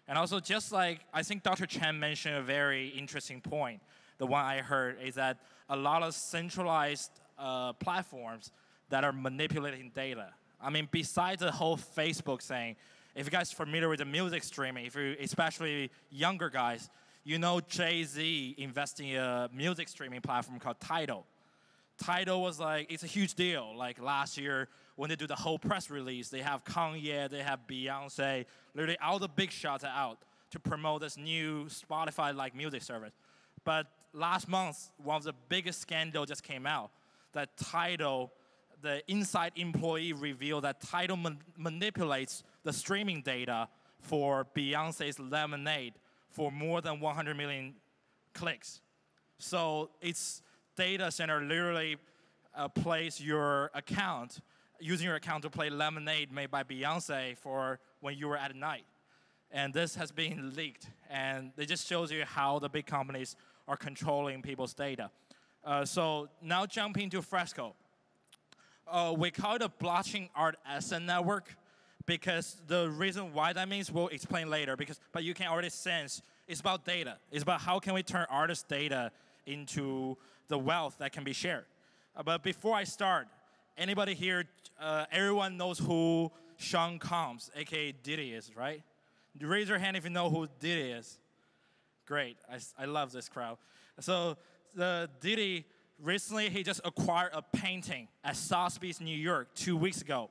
And also, just like I think Dr. Chen mentioned a very interesting point, the one I heard is that a lot of centralized platforms that are manipulating data. I mean, besides the whole Facebook thing, if you guys are familiar with the music streaming, if you, especially younger guys, you know Jay-Z investing in a music streaming platform called Tidal. Tidal was like, it's a huge deal. Like last year, when they do the whole press release, they have Kanye, they have Beyonce, literally all the big shots are out to promote this new Spotify-like music service. But last month, one of the biggest scandals just came out, that Tidal, the inside employee revealed that Tidal manipulates the streaming data for Beyonce's Lemonade for more than 100 million clicks. So its data center literally plays your account, using your account to play Lemonade made by Beyonce for when you were at night. And this has been leaked. And it just shows you how the big companies are controlling people's data. So now jumping to Fresco. We call it a blockchain art asset network because the reason why that means we'll explain later. But you can already sense it's about data. It's about how can we turn artist data into the wealth that can be shared. But before I start, anybody here, everyone knows who Sean Combs, aka Diddy, is, right? Raise your hand if you know who Diddy is. Great, I love this crowd. So the Diddy, recently he just acquired a painting at Sotheby's, New York 2 weeks ago.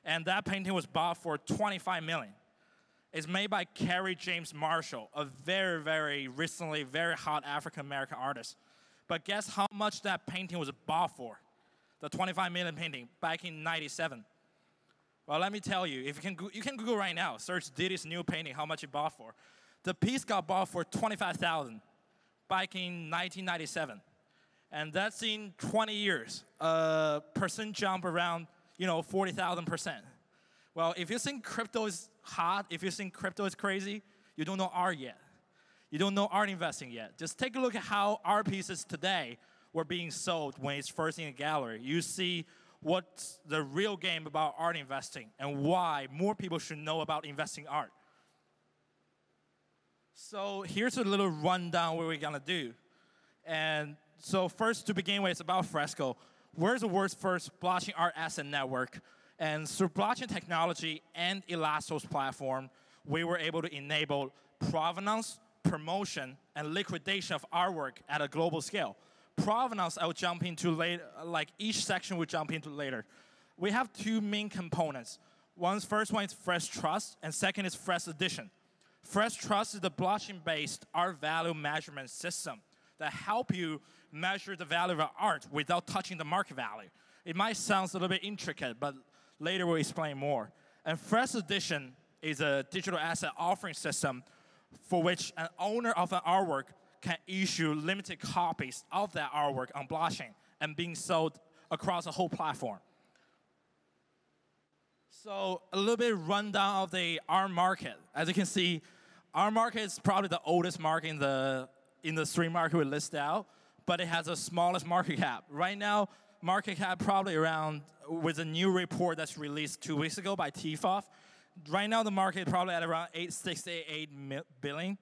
And that painting was bought for $25 million. It's made by Kerry James Marshall, a very, very recently very hot African-American artist. But guess how much that painting was bought for? The $25 million painting back in '97. Well, let me tell you, if you can Google right now, search Diddy's new painting, how much it bought for. The piece got bought for $25,000 back in 1997. And that's in 20 years, percent jump around 40,000%. Well, if you think crypto is hot, if you think crypto is crazy, you don't know art yet. You don't know art investing yet. Just take a look at how art pieces today were being sold when it's first in a gallery. You see what's the real game about art investing and why more people should know about investing art. So here's a little rundown what we're gonna do. And so first, to begin with, it's about Fresco. We're the world's first blockchain art asset network. And through blockchain technology and Elastos platform, we were able to enable provenance, promotion, and liquidation of artwork at a global scale. Provenance, I will jump into later, like each section we'll jump into later. We have two main components. First one is Fresh Trust, and second is Fresh Edition. Fresh Trust is the blockchain-based art value measurement system that help you measure the value of art without touching the market value. It might sound a little bit intricate, but later we'll explain more. And Fresh Edition is a digital asset offering system for which an owner of an artwork can issue limited copies of that artwork on blockchain and being sold across the whole platform. So a little bit rundown of the art market. As you can see, our market is probably the oldest market in the stream market we list out, but it has the smallest market cap. Right now, market cap probably around, with a new report that's released 2 weeks ago by TFOF, right now the market is probably at around 868 billion,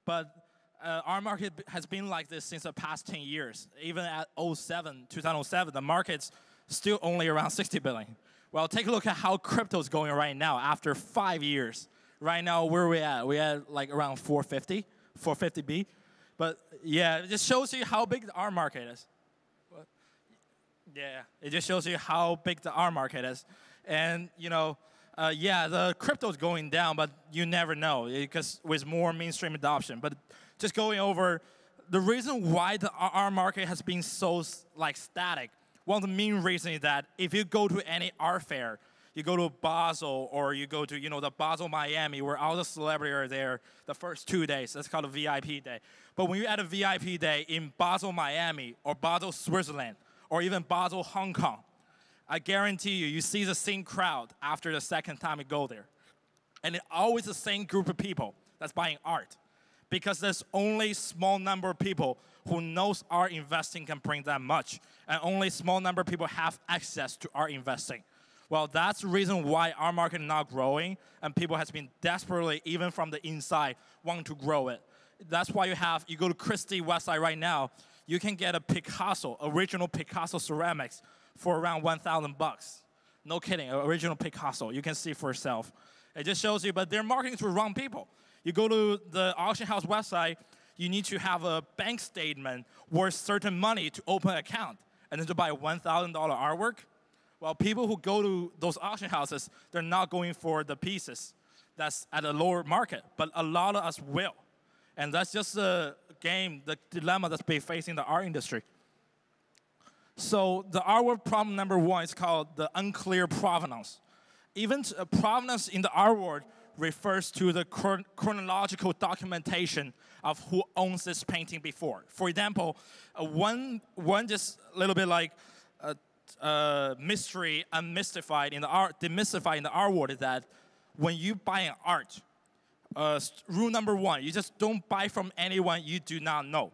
but our market has been like this since the past 10 years. Even at 2007, the market's still only around 60 billion. Well, take a look at how crypto is going right now after 5 years. Right now, where are we at? We're at like around 450B. But yeah, it just shows you how big our market is. Yeah, it just shows you how big the art market is. And, yeah, the crypto is going down, but you never know because with more mainstream adoption. But just going over the reason why the art market has been so static, one of the main reasons is that if you go to any art fair, you go to Basel or you go to the Basel, Miami, where all the celebrities are there the first 2 days. That's called a VIP day. But when you're at a VIP day in Basel, Miami, or Basel, Switzerland, or even Basel, Hong Kong, I guarantee you see the same crowd after the second time you go there. And it's always the same group of people that's buying art. Because there's only a small number of people who knows art investing can bring that much. And only a small number of people have access to art investing. Well, that's the reason why our market is not growing, and people has been desperately, even from the inside, wanting to grow it. That's why you go to Christie website right now, you can get a Picasso, original Picasso ceramics for around $1,000. No kidding, original Picasso. You can see for yourself. It just shows you, but they're marketing to the wrong people. You go to the auction house website, you need to have a bank statement worth certain money to open an account, and then to buy $1,000 artwork. Well, people who go to those auction houses, they're not going for the pieces that's at a lower market, but a lot of us will. And that's just the game, the dilemma that's been facing the art industry. So the artwork problem number one is called the unclear provenance. Even provenance in the art world refers to the chronological documentation of who owns this painting before. For example, one just a little bit like mystery demystified in the art world is that when you buy an art, rule number one, you just don't buy from anyone you do not know.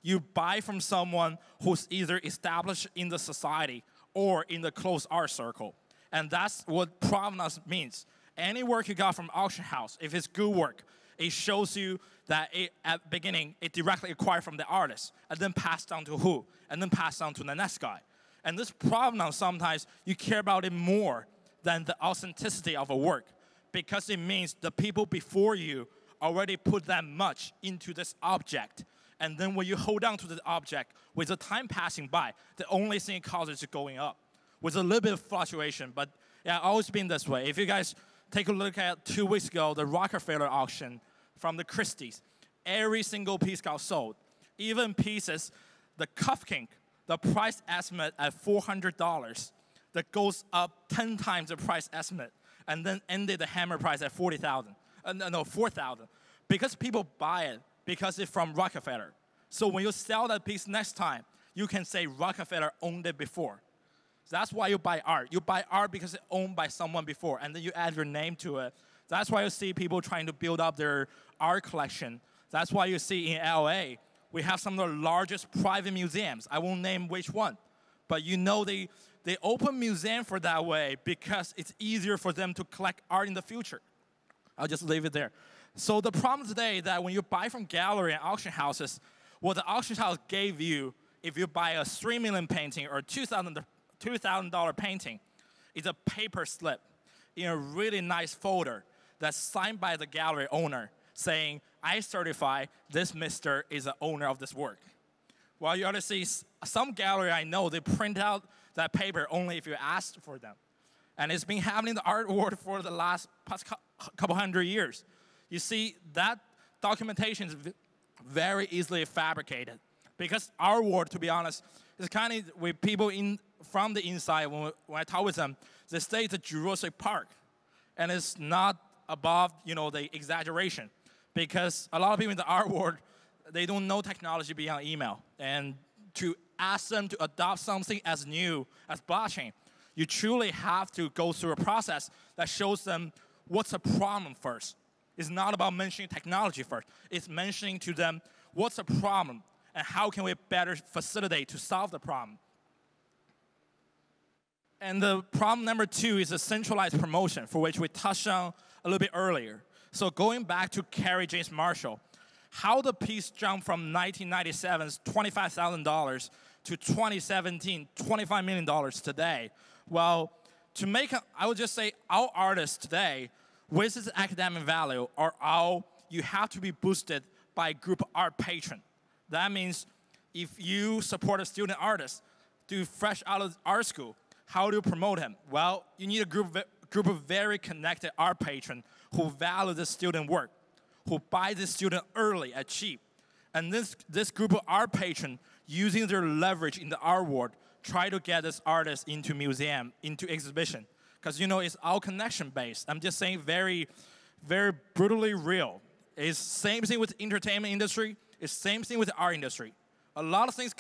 You buy from someone who's either established in the society or in the close art circle. And that's what provenance means. Any work you got from auction house, if it's good work, it shows you that at the beginning, it directly acquired from the artist, and then passed down to who, and then passed down to the next guy. And this provenance, sometimes you care about it more than the authenticity of a work, because it means the people before you already put that much into this object. And then when you hold on to the object, with the time passing by, the only thing it causes is going up, with a little bit of fluctuation. But yeah, always been this way. If you guys take a look at 2 weeks ago, the Rockefeller auction from the Christie's, every single piece got sold. Even pieces, the Cuff Kink, the price estimate at $400, that goes up 10 times the price estimate, and then ended the hammer price at $4,000. Because people buy it because it's from Rockefeller. So when you sell that piece next time, you can say Rockefeller owned it before. So that's why you buy art. You buy art because it's owned by someone before, and then you add your name to it. That's why you see people trying to build up their art collection. That's why you see in LA, we have some of the largest private museums. I won't name which one, but you know they open museum for that way because it's easier for them to collect art in the future. I'll just leave it there. So the problem today is that when you buy from gallery and auction houses, what the auction house gave you, if you buy a $3 million painting or $2,000 painting, is a paper slip in a really nice folder that's signed by the gallery owner saying, I certify this mister is the owner of this work. Well, you ought to see some gallery I know, they print out that paper only if you ask for them. And it's been happening in the art world for the last couple hundred years. You see, that documentation is very easily fabricated. Because our world, to be honest, is kind of with people from the inside, when I talk with them, they say it's a Jurassic Park. And it's not above, the exaggeration. Because a lot of people in the art world, they don't know technology beyond email. And to ask them to adopt something as new as blockchain, you truly have to go through a process that shows them what's the problem first. It's not about mentioning technology first. It's mentioning to them what's the problem and how can we better facilitate to solve the problem. And the problem number two is a centralized promotion, for which we touched on a little bit earlier. So going back to Carrie James Marshall, how the piece jumped from 1997's $25,000 to 2017, $25 million today. Well, I would just say our artists today, with its academic value, you have to be boosted by a group of art patron. That means if you support a student artist, fresh out of art school, how do you promote him? Well, you need a group of very connected art patrons who value the student work, who buy the student early at cheap. And this group of art patrons, using their leverage in the art world, try to get this artist into museum, into exhibition. Because, it's all connection-based. I'm just saying very, very brutally real. It's same thing with the entertainment industry. It's same thing with the art industry. A lot of things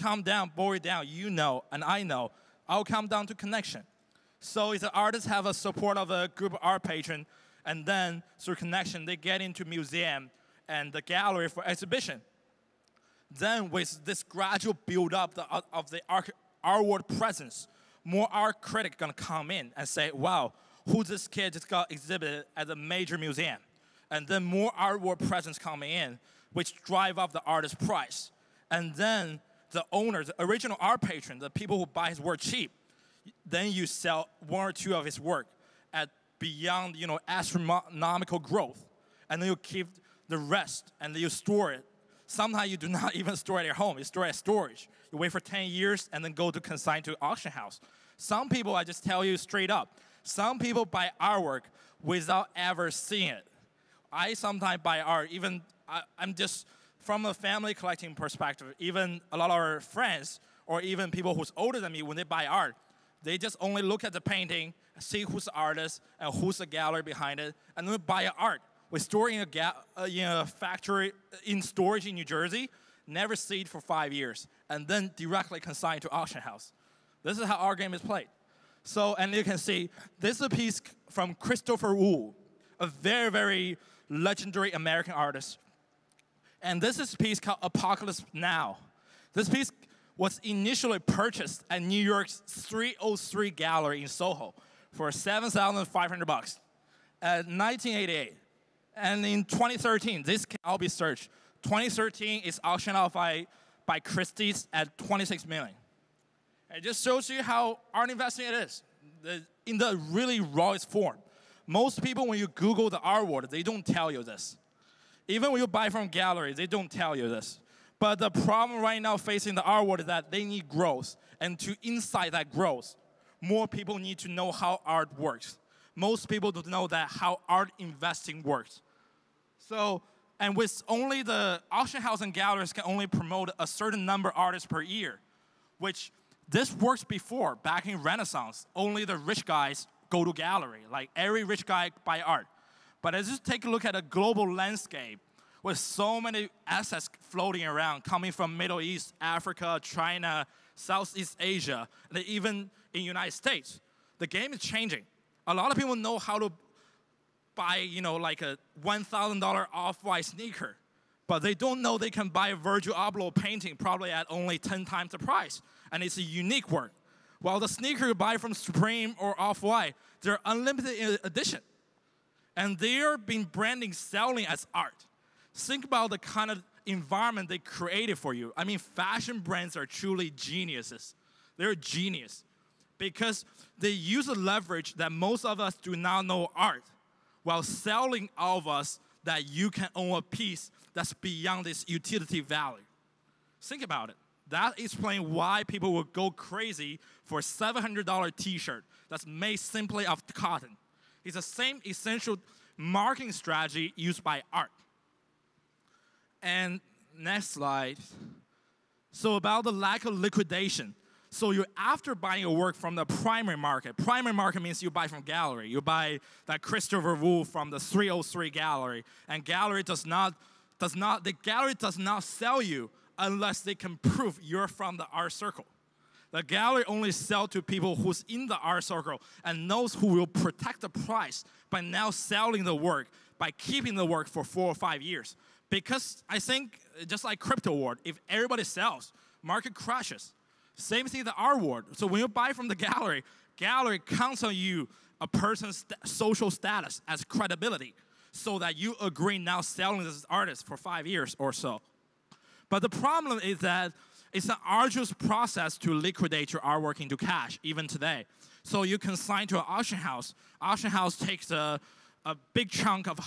boil down, and I know, all come down to connection. So if the artists have a support of a group of art patrons, and then through connection, they get into museum and the gallery for exhibition. Then with this gradual build-up of the art world presence, more art critics gonna come in and say, wow, who's this kid just got exhibited at a major museum? And then more artwork presence coming in, which drive up the artist's price. And then the owners, the original art patron, the people who buy his work cheap, then you sell one or two of his work at beyond astronomical growth. And then you keep the rest and then you store it. Sometimes you do not even store it at your home. You store it at storage. You wait for 10 years and then go to consign to auction house. Some people, I just tell you straight up, some people buy artwork without ever seeing it. I sometimes buy art, even I'm just from a family collecting perspective, even a lot of our friends or even people who's older than me, when they buy art, they just only look at the painting, see who's the artist and who's the gallery behind it, and then buy art. We store in a factory in storage in New Jersey, never see it for 5 years, and then directly consign to auction house. This is how our game is played. So, and you can see, this is a piece from Christopher Wu, a very, very legendary American artist. And this is a piece called Apocalypse Now. This piece was initially purchased at New York's 303 Gallery in Soho for $7,500 at 1988. And in 2013, this can all be searched. 2013 is auctioned off by Christie's at $26 million. It just shows you how art investing it is, in the really rawest form. Most people, when you Google the art world, they don't tell you this. Even when you buy from galleries, they don't tell you this. But the problem right now facing the art world is that they need growth. And to incite that growth, more people need to know how art works. Most people don't know that how art investing works. So, and with only the auction house and galleries can only promote a certain number of artists per year, which this works before, back in Renaissance. Only the rich guys go to gallery. Like every rich guy buy art. But as you take a look at a global landscape with so many assets floating around, coming from Middle East, Africa, China, Southeast Asia, and even in the United States, the game is changing. A lot of people know how to buy, like a $1,000 off-white sneaker, but they don't know they can buy a Virgil Abloh painting probably at only 10 times the price, and it's a unique work. While the sneaker you buy from Supreme or Off-White, they're unlimited edition, and they're being branding, selling as art. Think about the kind of environment they created for you. I mean, fashion brands are truly geniuses. They're genius because they use a leverage that most of us do not know art, while selling all of us that you can own a piece that's beyond this utility value. Think about it. That explains why people will go crazy for a $700 t-shirt that's made simply of cotton. It's the same essential marketing strategy used by art. And next slide. So about the lack of liquidation. So you're after buying a work from the primary market. Primary market means you buy from gallery. You buy that Christopher Wu from the 303 gallery. And the gallery does not sell you unless they can prove you're from the art circle. The gallery only sells to people who's in the art circle and knows who will protect the price by now selling the work, by keeping the work for 4 or 5 years. Because I think, just like crypto world, if everybody sells, market crashes. Same thing in the art world. So when you buy from the gallery counts on you a person's social status as credibility so that you agree now selling this artist for 5 years or so. But the problem is that it's an arduous process to liquidate your artwork into cash, even today. So you consign to an auction house. Auction house takes a big chunk of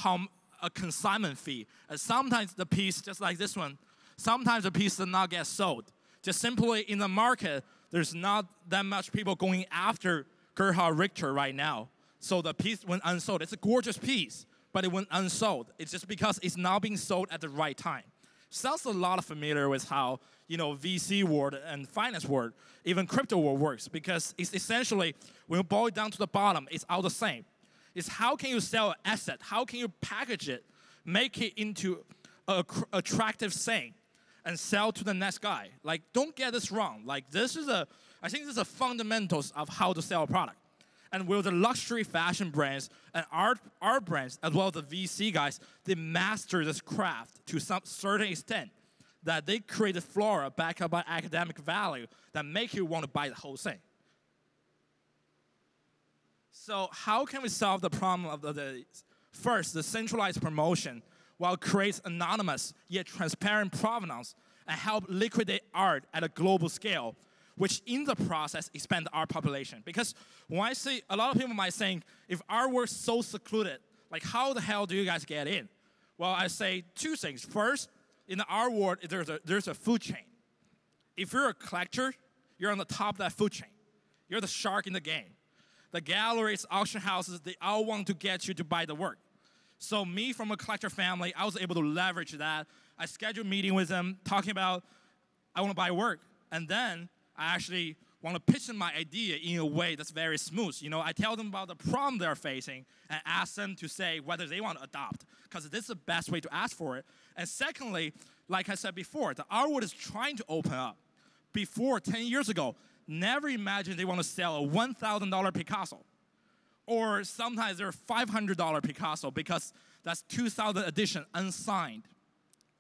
a consignment fee. And sometimes the piece, just like this one, sometimes the piece does not get sold. Just simply in the market, there's not that much people going after Gerhard Richter right now. So the piece went unsold. It's a gorgeous piece, but it went unsold. It's just because it's not being sold at the right time. Sounds a lot familiar with how VC world and finance world, even crypto world works, because it's essentially, when you boil it down to the bottom, it's all the same. It's how can you sell an asset? How can you package it, make it into an attractive thing, and sell to the next guy? Like, don't get this wrong. Like, I think this is the fundamentals of how to sell a product. And with the luxury fashion brands and art brands, as well as the VC guys, they master this craft to some certain extent that they create a flora backed up by academic value that make you want to buy the whole thing. So how can we solve the problem of first, the centralized promotion, while creates anonymous yet transparent provenance and help liquidate art at a global scale, which in the process expand our population? Because when I say, a lot of people might think, if art were so secluded, like how the hell do you guys get in? Well, I say two things. First, in the art world, there's a food chain. If you're a collector, you're on the top of that food chain. You're the shark in the game. The galleries, auction houses, they all want to get you to buy the work. So me, from a collector family, I was able to leverage that. I scheduled a meeting with them, talking about, I want to buy work. And then I actually want to pitch them my idea in a way that's very smooth. You know, I tell them about the problem they're facing and ask them to say whether they want to adopt, because this is the best way to ask for it. And secondly, like I said before, the art world is trying to open up. Before, 10 years ago, never imagined they want to sell a $1,000 Picasso. Or sometimes they're $500 Picasso because that's 2000 edition unsigned.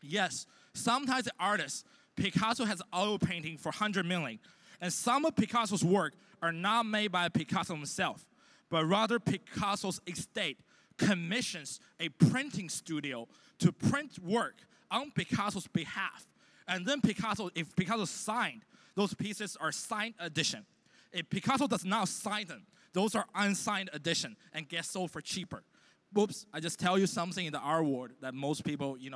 Yes, sometimes the artist, Picasso has oil painting for 100 million. And some of Picasso's work are not made by Picasso himself, but rather Picasso's estate commissions a printing studio to print work on Picasso's behalf. And then if Picasso signed, those pieces are signed edition. If Picasso does not sign them, those are unsigned edition and get sold for cheaper. Whoops, I just tell you something in the art world that most people in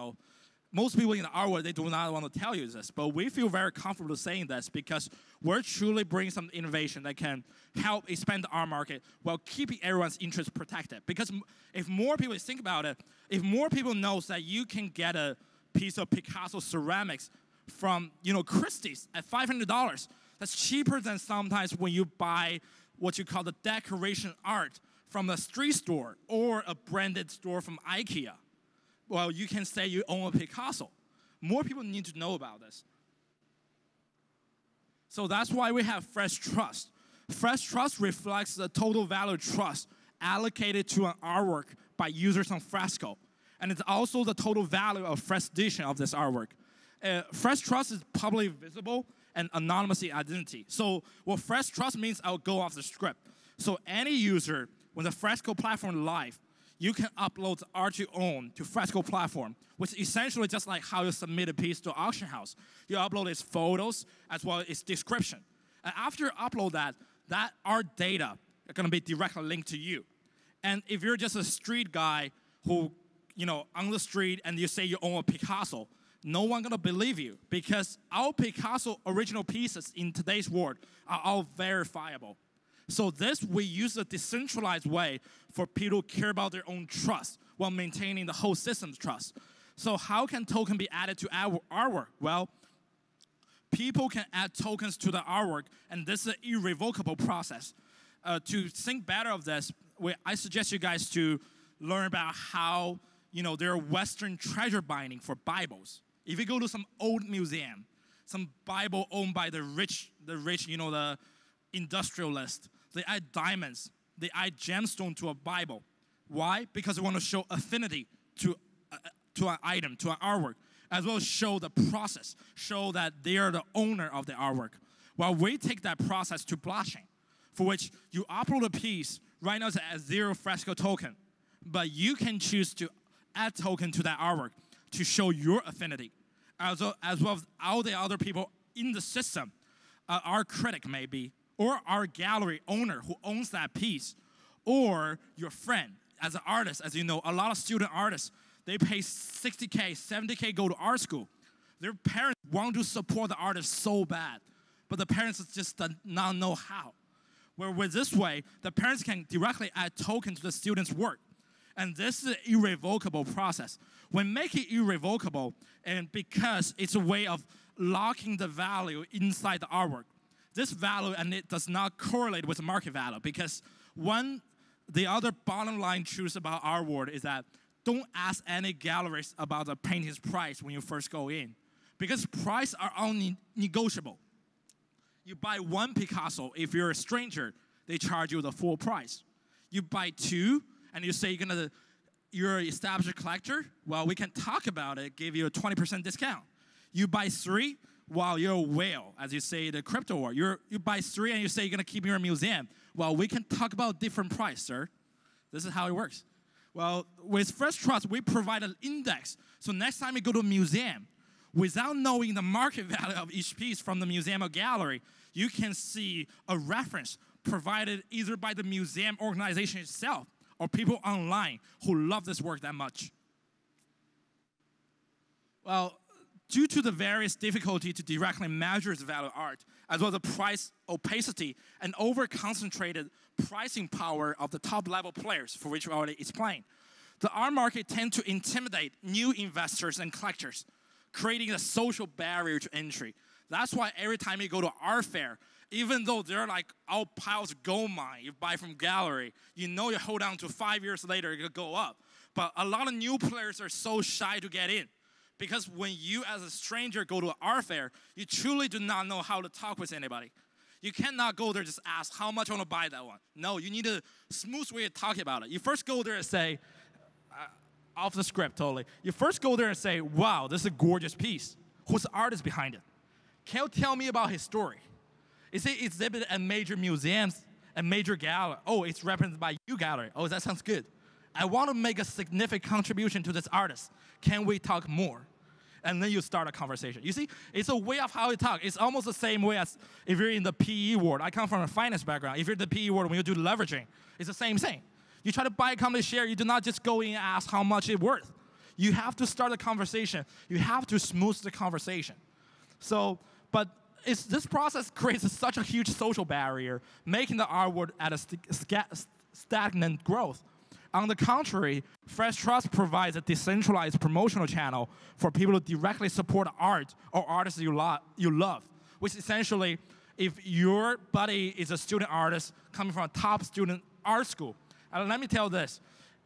the art world, they do not want to tell you this. But we feel very comfortable saying this because we're truly bringing some innovation that can help expand the art market while keeping everyone's interest protected. Because if more people think about it, if more people knows that you can get a piece of Picasso ceramics from Christie's at $500, that's cheaper than sometimes when you buy what you call the decoration art from a street store or a branded store from IKEA. Well, you can say you own a Picasso. More people need to know about this. So that's why we have Fresh Trust. Fresh Trust reflects the total value trust allocated to an artwork by users on Fresco. And it's also the total value of fresh edition of this artwork. Fresh Trust is publicly visible and anonymous identity. So what Fresh Trust means, I'll go off the script. So any user, when the Fresco platform live, you can upload the art you own to Fresco platform, which is essentially just like how you submit a piece to an auction house. You upload its photos as well as its description. And after you upload that art data are going to be directly linked to you. And if you're just a street guy who, on the street and you say you own a Picasso, no one gonna believe you because our Picasso original pieces in today's world are all verifiable. So we use a decentralized way for people to care about their own trust while maintaining the whole system's trust. So how can token be added to our artwork? Well, people can add tokens to the artwork, and this is an irrevocable process. To think better of this, I suggest you guys to learn about how there are Western treasure binding for Bibles. If you go to some old museum, some Bible owned by the rich, the industrialist, they add diamonds, they add gemstone to a Bible. Why? Because they want to show affinity to an item, to an artwork, as well as show the process, show that they are the owner of the artwork. Well, we take that process to blockchain, for which you upload a piece. Right now it's a 0 Fresco token, but you can choose to add token to that artwork to show your affinity, as well as all the other people in the system, our critic maybe, or our gallery owner who owns that piece, or your friend. As an artist, as you know, a lot of student artists, they pay $60K, $70K, go to art school. Their parents want to support the artist so bad, but the parents just do not know how. Where with this way, the parents can directly add token to the student's work. And this is an irrevocable process. When making it irrevocable, and because it's a way of locking the value inside the artwork, this value, and it does not correlate with the market value, because the other bottom line truth about our world is that don't ask any galleries about the painting's price when you first go in, because prices are only negotiable. You buy one Picasso, if you're a stranger, they charge you the full price. You buy two, and you say you're an established collector, well, we can talk about it, give you a 20% discount. You buy three, while you're a whale, as you say, the crypto world. You buy 3 and you say you're going to keep in your museum. Well, we can talk about different price, sir. This is how it works. Well, with Fresh Trust, we provide an index. So next time you go to a museum, without knowing the market value of each piece from the museum or gallery, you can see a reference provided either by the museum organization itself or people online who love this work that much. Well, due to the various difficulty to directly measure the value of art, as well as the price opacity and over-concentrated pricing power of the top-level players, for which we already explained, the art market tends to intimidate new investors and collectors, creating a social barrier to entry. That's why every time you go to art fair, even though they're like all piles of gold mine you buy from gallery, you know you hold on to 5 years later, it'll go up. But a lot of new players are so shy to get in. Because when you as a stranger go to an art fair, you truly do not know how to talk with anybody. You cannot go there and just ask, how much I want to buy that one. No, you need a smooth way of talking about it. You first go there and say, off the script totally. You first go there and say, wow, this is a gorgeous piece. Who's the artist behind it? Can you tell me about his story? Is it exhibited at major museums and major galleries? Oh, it's represented by you gallery. Oh, that sounds good. I want to make a significant contribution to this artist. Can we talk more? And then you start a conversation. You see, it's a way of how you talk. It's almost the same way as if you're in the PE world. I come from a finance background. If you're in the PE world, when you do leveraging, it's the same thing. You try to buy a company share, you do not just go in and ask how much it's worth. You have to start a conversation. You have to smooth the conversation. So, but this process creates such a huge social barrier, making the art world at a stagnant growth. On the contrary, Fresh Trust provides a decentralized promotional channel for people to directly support art or artists you love, which essentially, if your buddy is a student artist coming from a top student art school, and let me tell you this,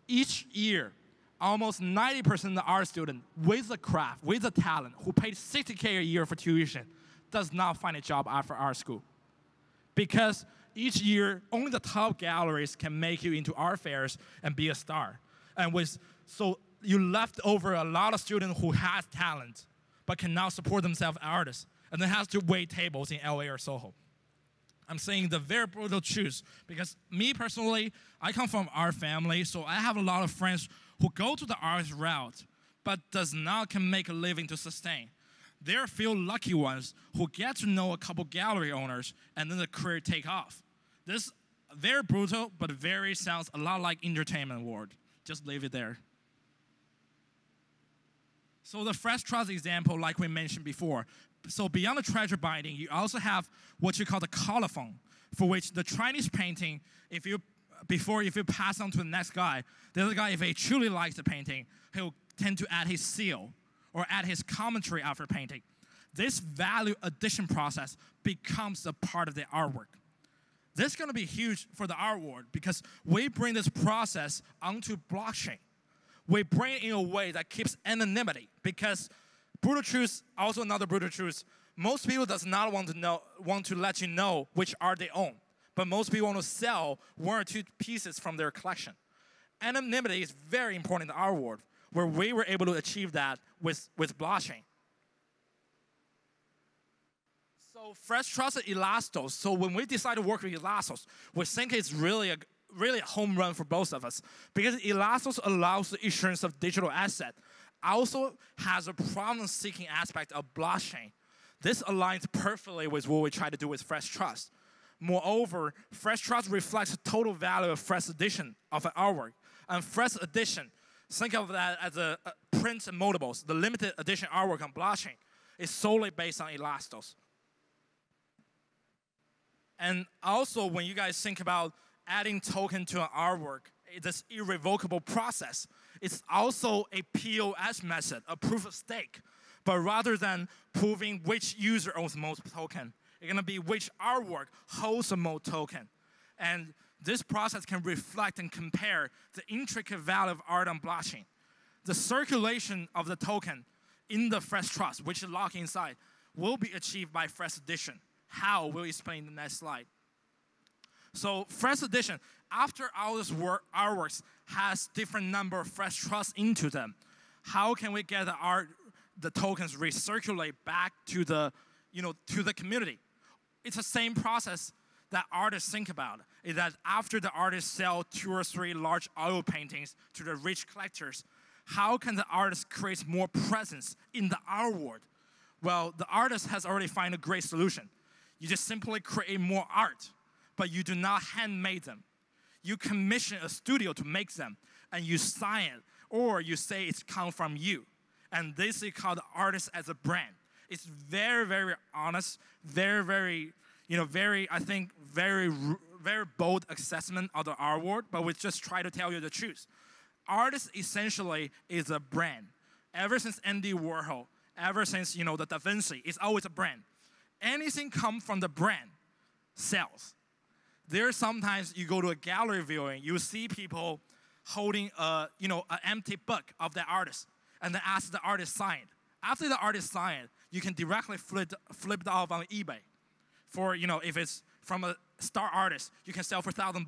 each year, almost 90% of the art student with the craft, with the talent, who paid $60K a year for tuition, does not find a job after art school. Because each year, only the top galleries can make you into art fairs and be a star. And so you left over a lot of students who has talent, but cannot support themselves as artists, and then has to wait tables in LA or Soho. I'm saying the very brutal truth, because me personally, I come from art family, so I have a lot of friends who go to the art route, but can make a living to sustain. There are a few lucky ones who get to know a couple gallery owners, and then the career take off. This very brutal, but sounds a lot like entertainment world. Just leave it there. So the Fresh Trust example, like we mentioned before, so beyond the treasure binding, you also have what you call the colophon, for which the Chinese painting, if you pass on to the next guy, the other guy, if he truly likes the painting, he'll tend to add his seal or add his commentary after painting. This value addition process becomes a part of the artwork. This is going to be huge for the art world because we bring this process onto blockchain. We bring it in a way that keeps anonymity because brutal truth, also another brutal truth, most people does not want to let you know which art they own, but most people want to sell 1 or 2 pieces from their collection. Anonymity is very important in the art world, where we were able to achieve that with blockchain. So Fresh Trust and Elastos. So when we decided to work with Elastos, we think it's really a home run for both of us because Elastos allows the issuance of digital asset. Also has a problem-seeking aspect of blockchain. This aligns perfectly with what we try to do with Fresh Trust. Moreover, Fresh Trust reflects the total value of fresh edition of an artwork. And fresh edition, think of that as a print and moldables. The limited edition artwork on blockchain is solely based on Elastos. And also, when you guys think about adding token to an artwork, this irrevocable process, it's also a POS method, a proof of stake. But rather than proving which user owns most token, it's going to be which artwork holds the most token. And this process can reflect and compare the intricate value of art on blockchain. The circulation of the token in the Fresh Trust, which is locked inside, will be achieved by Fresh Edition. How, we'll explain in the next slide. So Fresh Edition, after all this artworks has different number of Fresh Trust into them, how can we get the tokens recirculate back to the to the community. It's the same process that artists think about, is that after the artists sell 2 or 3 large oil paintings to the rich collectors, how can the artist create more presence in the art world? Well, the artist has already found a great solution. You just simply create more art, but you do not handmade them. You commission a studio to make them, and you sign it, or you say it's come from you. And this is called artist as a brand. It's very, very honest, very, very, I think, very bold assessment of the art world, but we just try to tell you the truth. Artist essentially is a brand. Ever since Andy Warhol, ever since, the Da Vinci, it's always a brand. Anything come from the brand sells. There sometimes you go to a gallery viewing, you see people holding an empty book of the artist, and then ask the artist sign it. After the artist sign it, you can directly flip it off on eBay. For, if it's from a star artist, you can sell for $1,000.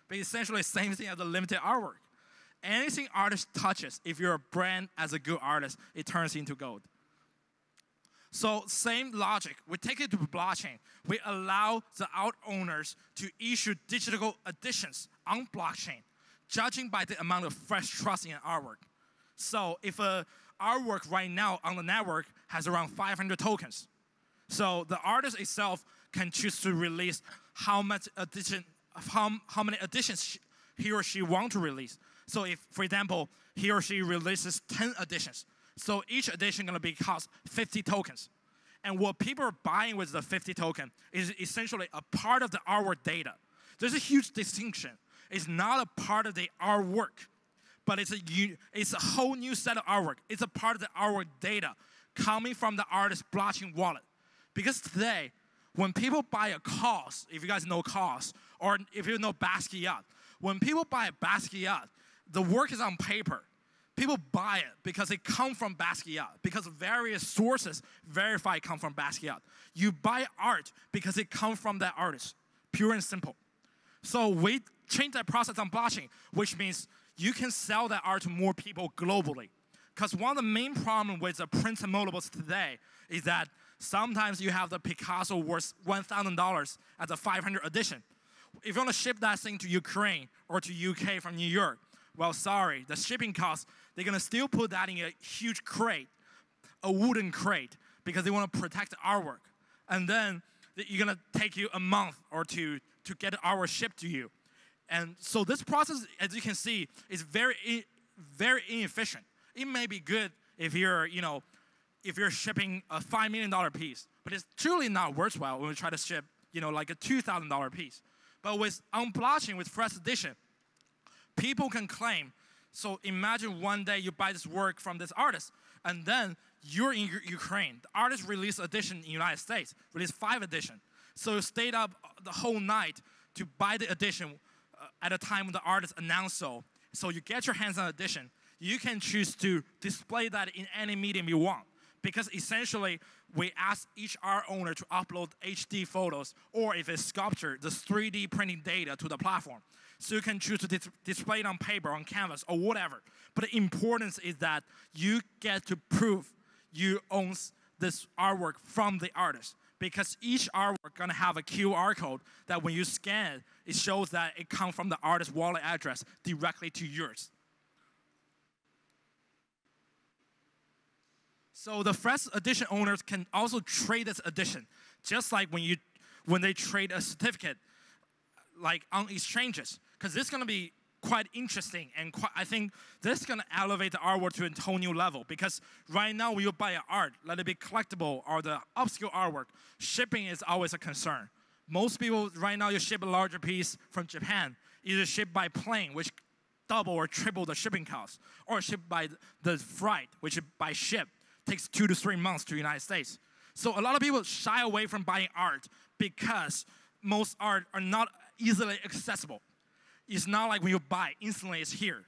But essentially the same thing as a limited artwork. Anything artist touches, if you're a brand as a good artist, it turns into gold. So same logic, we take it to blockchain. We allow the art owners to issue digital editions on blockchain, judging by the amount of fresh trust in an artwork. So if a artwork right now on the network has around 500 tokens, so the artist itself can choose to release how many editions he or she wants to release. So if, for example, he or she releases 10 editions, so each edition going to be cost 50 tokens. And what people are buying with the 50 token is essentially a part of the artwork data. There's a huge distinction. It's not a part of the artwork, but it's a whole new set of artwork. It's a part of the artwork data coming from the artist's blockchain wallet. Because today, when people buy a COS, if you guys know COS, or if you know Basquiat, when people buy a Basquiat, the work is on paper. People buy it because it comes from Basquiat, because various sources verify it comes from Basquiat. You buy art because it comes from that artist, pure and simple. So we change that process on blockchain, which means you can sell that art to more people globally. Because one of the main problems with the print and modables today is that sometimes you have the Picasso worth $1,000 as a 500 edition. If you want to ship that thing to Ukraine or to UK from New York, well, sorry, the shipping costs, they're going to still put that in a huge crate, a wooden crate, because they want to protect the artwork. And then you're going to take you a month or two to get the artwork shipped to you. And so this process, as you can see, is very inefficient. It may be good if you're, if you're shipping a $5 million piece, but it's truly not worthwhile when we try to ship, like a $2,000 piece. But on blockchain, with Fresh Edition, people can claim. So imagine one day you buy this work from this artist, and then you're in Ukraine. The artist released edition in the United States, released 5 editions. So you stayed up the whole night to buy the edition at a time when the artist announced so. So you get your hands on edition. You can choose to display that in any medium you want. Because essentially, we ask each art owner to upload HD photos, or if it's sculpture, the 3D printing data to the platform. So you can choose to display it on paper, on canvas, or whatever. But the importance is that you get to prove you own this artwork from the artist. Because each artwork gonna have a QR code that when you scan it, it shows that it comes from the artist's wallet address directly to yours. So the Fresh Edition owners can also trade this edition, just like when they trade a certificate, like on exchanges. Because this is going to be quite interesting, and I think this is going to elevate the artwork to a whole new level. Because right now, when you buy an art, let it be collectible or the upscale artwork, shipping is always a concern. Most people right now, you ship a larger piece from Japan, either shipped by plane, which double or triple the shipping cost, or shipped by the freight, which is by ship. Takes 2 to 3 months to the United States. So a lot of people shy away from buying art because most art are not easily accessible. It's not like when you buy, instantly it's here.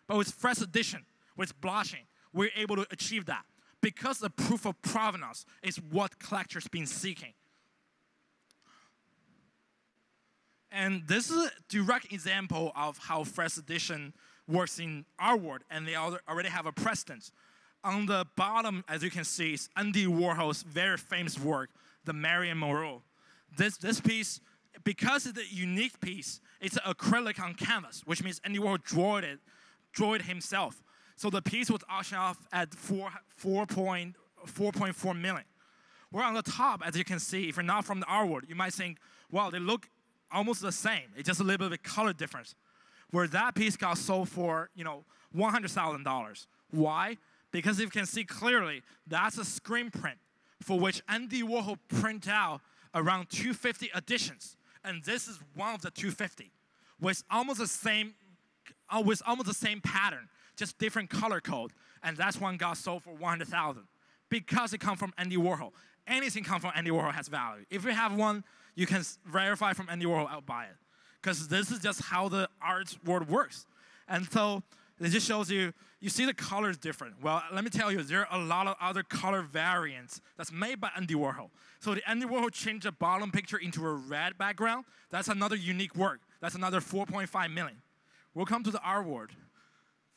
But with Fresh Edition, with blockchain, we're able to achieve that because the proof of provenance is what collectors been seeking. And this is a direct example of how Fresh Edition works in our world, and they already have a precedent. On the bottom, as you can see, is Andy Warhol's very famous work, the Marilyn Monroe. This piece, because it's a unique piece, it's an acrylic on canvas, which means Andy Warhol drew it himself. So the piece was auctioned off at 4.4 million. Where on the top, as you can see, if you're not from the art world, you might think, wow, they look almost the same. It's just a little bit of a color difference. Where that piece got sold for, $100,000. Why? Because you can see clearly, that's a screen print for which Andy Warhol printed out around 250 editions. And this is one of the 250 with almost the same pattern, just different color code. And that's one got sold for 100,000 because it comes from Andy Warhol. Anything comes from Andy Warhol has value. If you have one, you can verify from Andy Warhol, I'll buy it. Because this is just how the art world works. And so it just shows you see the colors different. Well, let me tell you, there are a lot of other color variants that's made by Andy Warhol. So the Andy Warhol changed the bottom picture into a red background. That's another unique work. That's another 4.5 million. Welcome to the art world.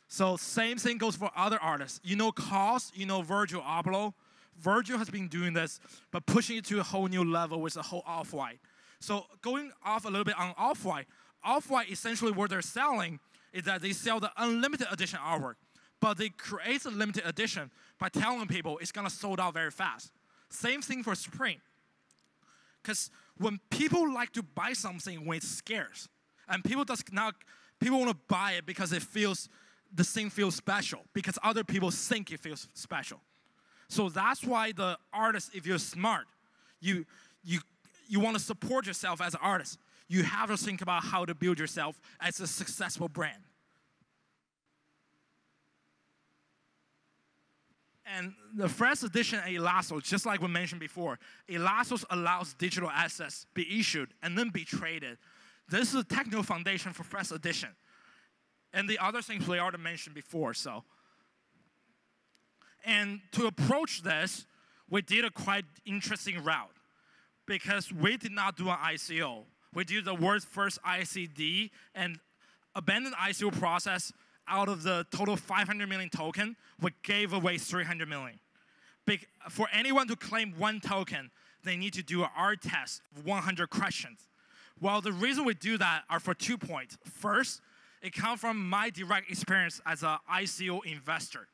So same thing goes for other artists. KAWS, Virgil Abloh. Virgil has been doing this, but pushing it to a whole new level with the whole Off-White. So going off a little bit on Off-White, Off-White essentially what they're selling is that they sell the unlimited edition artwork, but they create a limited edition by telling people it's gonna sold out very fast. Same thing for Supreme. Because when people like to buy something when it's scarce, and people want to buy it because the thing feels special, because other people think it feels special. So that's why the artist, if you're smart, you want to support yourself as an artist. You have to think about how to build yourself as a successful brand. And the first edition of Elastos, just like we mentioned before, Elastos allows digital assets be issued and then be traded. This is a technical foundation for first edition. And the other things we already mentioned before, so. And to approach this, we did a quite interesting route because we did not do an ICO. We did the world's first ICD and abandoned ICO process. Out of the total 500 million token, we gave away 300 million. For anyone to claim one token, they need to do an art test of 100 questions. Well, the reason we do that are for 2 points. First, it comes from my direct experience as an ICO investor.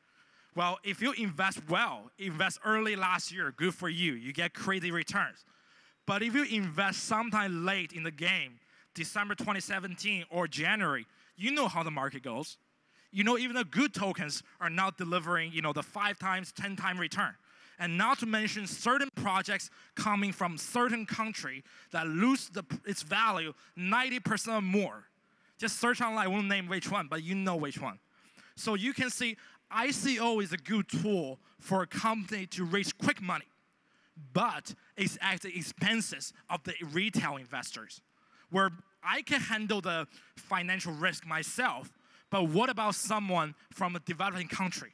Well, if you invest well, invest early last year, good for you. You get crazy returns. But if you invest sometime late in the game, December 2017 or January, you know how the market goes. Even the good tokens are not delivering, the 5 times, 10 times return. And not to mention certain projects coming from certain country that lose its value 90% or more. Just search online, I won't name which one, but you know which one. So you can see ICO is a good tool for a company to raise quick money, but it's at the expenses of the retail investors, where I can handle the financial risk myself, but what about someone from a developing country?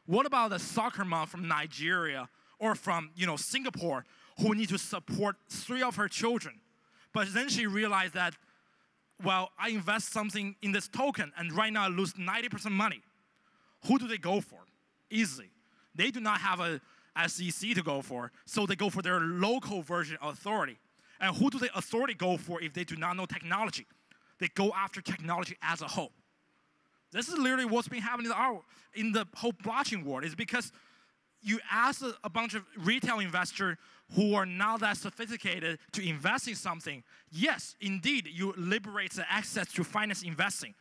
What about the soccer mom from Nigeria or from Singapore who need to support 3 of her children? But then she realized that, well, I invest something in this token and right now I lose 90% money. Who do they go for? Easily. They do not have a SEC to go for, so they go for their local version of authority. And who do the authority go for if they do not know technology? They go after technology as a whole. This is literally what's been happening in the whole blockchain world. Is because you ask a bunch of retail investors who are not that sophisticated to invest in something. Yes, indeed, you liberate the access to finance investing.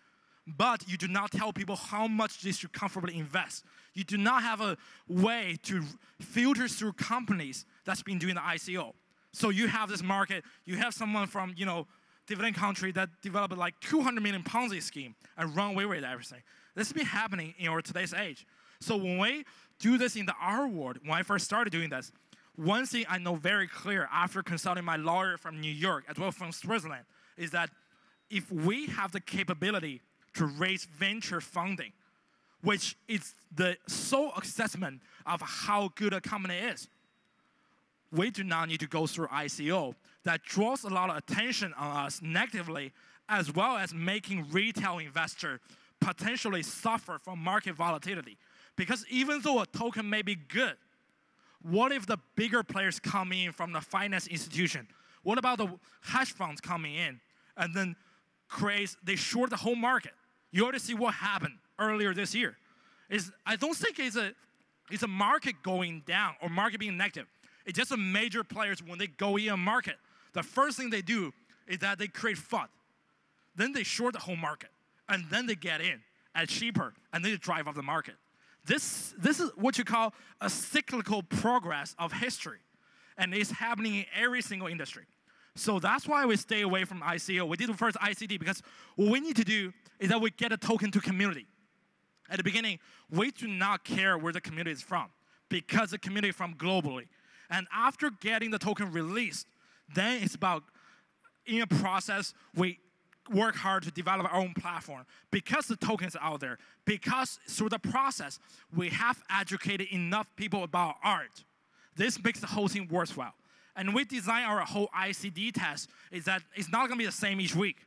But you do not tell people how much they should comfortably invest. You do not have a way to filter through companies that's been doing the ICO. So you have this market, you have someone from, developing country that developed like 200 million Ponzi scheme and run away with everything. This has been happening in our today's age. So when we do this in the art world, when I first started doing this, one thing I know very clear after consulting my lawyer from New York as well from Switzerland is that if we have the capability to raise venture funding, which is the sole assessment of how good a company is, we do not need to go through ICO that draws a lot of attention on us negatively, as well as making retail investors potentially suffer from market volatility. Because even though a token may be good, What if the bigger players come in from the finance institution? What about the hedge funds coming in and then they short the whole market? You already see what happened earlier this year. I don't think it's a market going down or market being negative. It's just the major players, when they go in a market, the first thing they do is that they create FUD. Then they short the whole market. And then they get in at cheaper, and they drive up the market. This is what you call a cyclical progress of history. And it's happening in every single industry. So that's why we stay away from ICO. We did the first ICD because what we need to do is that we get a token to community. At the beginning, we do not care where the community is from because the community is from globally. And after getting the token released, then it's about, in a process, we work hard to develop our own platform because the tokens are out there, because through the process, we have educated enough people about art. This makes the whole thing worthwhile. And we design our whole ICD test is that it's not going to be the same each week.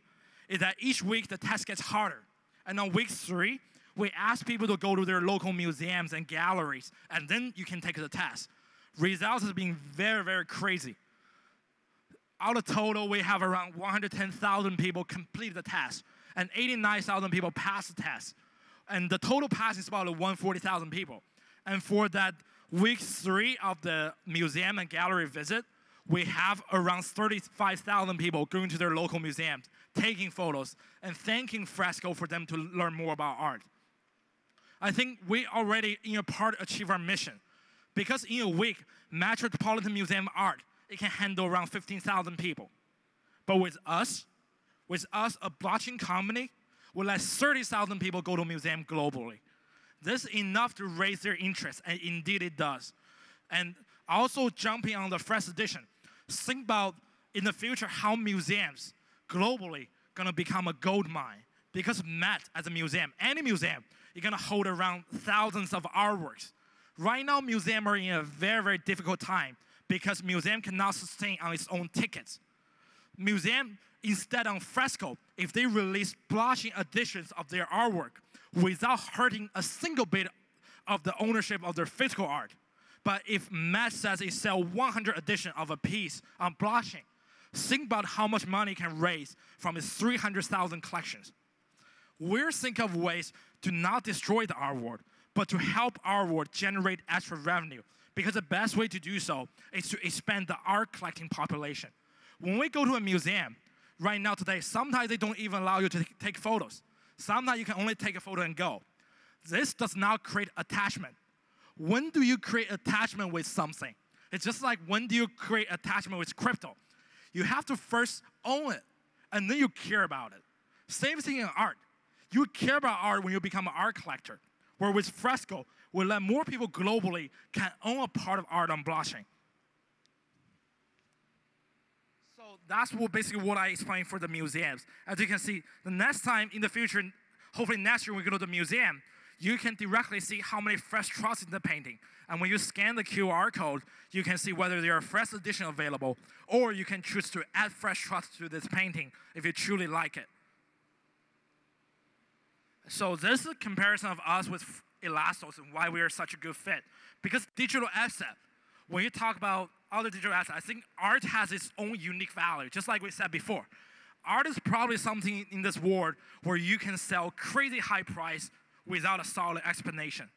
Is that each week the test gets harder. And on week 3, we ask people to go to their local museums and galleries, and then you can take the test. Results has been very, very crazy. Out of total, we have around 110,000 people complete the test, and 89,000 people pass the test. And the total pass is about 140,000 people. And for that week 3 of the museum and gallery visit, we have around 35,000 people going to their local museums, taking photos, and thanking Fresco for them to learn more about art. I think we already, in a part, achieve our mission. Because in a week, Metropolitan Museum Art, it can handle around 15,000 people. But with us, a blockchain company, we let 30,000 people go to a museum globally. This is enough to raise their interest, and indeed it does. And also jumping on the first edition, think about in the future how museums globally gonna become a gold mine. Because Met as a museum, any museum, you're gonna hold around thousands of artworks. Right now, museums are in a very, very difficult time because museum cannot sustain on its own tickets. Museum, instead on Fresco, if they release blockchain editions of their artwork without hurting a single bit of the ownership of their physical art. But if Matt says it sells 100 editions of a piece on blockchain, think about how much money it can raise from its 300,000 collections. We're thinking of ways to not destroy the art world, but to help our world generate extra revenue. Because the best way to do so is to expand the art collecting population. When we go to a museum, right now today, sometimes they don't even allow you to take photos. Sometimes you can only take a photo and go. This does not create attachment. When do you create attachment with something? It's just like when do you create attachment with crypto? You have to first own it, and then you care about it. Same thing in art. You care about art when you become an art collector. Where with Fresco, we let more people globally can own a part of art on blockchain. So that's basically what I explained for the museums. As you can see, the next time in the future, hopefully next year when we go to the museum, you can directly see how many fresh trusts in the painting. And when you scan the QR code, you can see whether there are fresh editions available, or you can choose to add fresh trusts to this painting if you truly like it. So this is a comparison of us with Elastos and why we are such a good fit. Because digital asset, when you talk about other digital assets, I think art has its own unique value, just like we said before. Art is probably something in this world where you can sell crazy high price without a solid explanation.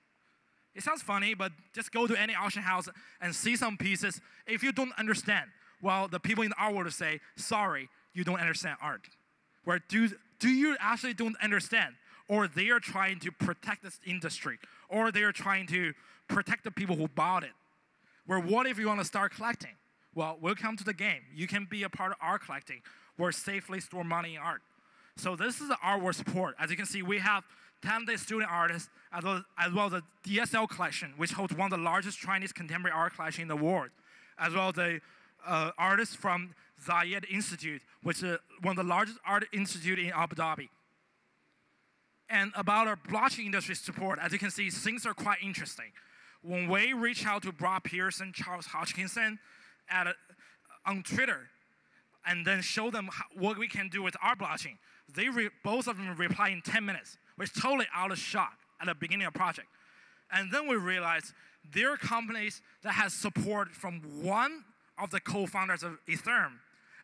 It sounds funny, but just go to any auction house and see some pieces. If you don't understand, well, the people in the art world will say, sorry, you don't understand art. Where do you actually don't understand? Or they are trying to protect this industry, or they are trying to protect the people who bought it. Where what if you want to start collecting? Well, welcome to the game. You can be a part of art collecting, where safely store money in art. So this is the art world support. As you can see, we have talented student artists, as well as the DSL collection, which holds one of the largest Chinese contemporary art collections in the world, as well as the artists from Zayed Institute, which is one of the largest art institutes in Abu Dhabi. And about our blockchain industry support, as you can see, things are quite interesting. When we reach out to Brock Pearson, Charles Hodgkinson on Twitter, and then show them what we can do with our blockchain, both of them reply in 10 minutes, which is totally out of shock at the beginning of the project. And then we realized there are companies that has support from one of the co-founders of Ethereum,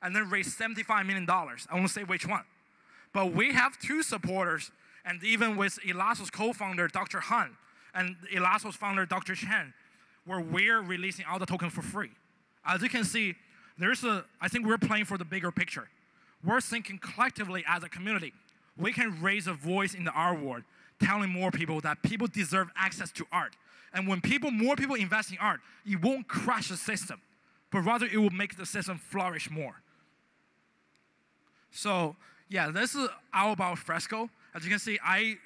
and then raised $75 million. I won't say which one. But we have two supporters, and even with Elasto's co-founder, Dr. Han, and Elasto's founder, Dr. Chen, where we're releasing all the tokens for free. As you can see, I think we're playing for the bigger picture. We're thinking collectively as a community. We can raise a voice in the art world, telling more people that people deserve access to art. And when more people invest in art, it won't crash the system, but rather it will make the system flourish more. So yeah, this is all about Fresco. As you can see,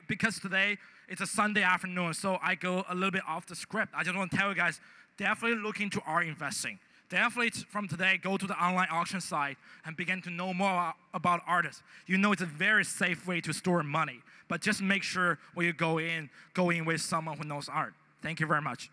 because today it's a Sunday afternoon, so I go a little bit off the script. I just want to tell you guys, definitely look into art investing. Definitely from today, go to the online auction site and begin to know more about artists. You know it's a very safe way to store money, but just make sure when you go in with someone who knows art. Thank you very much.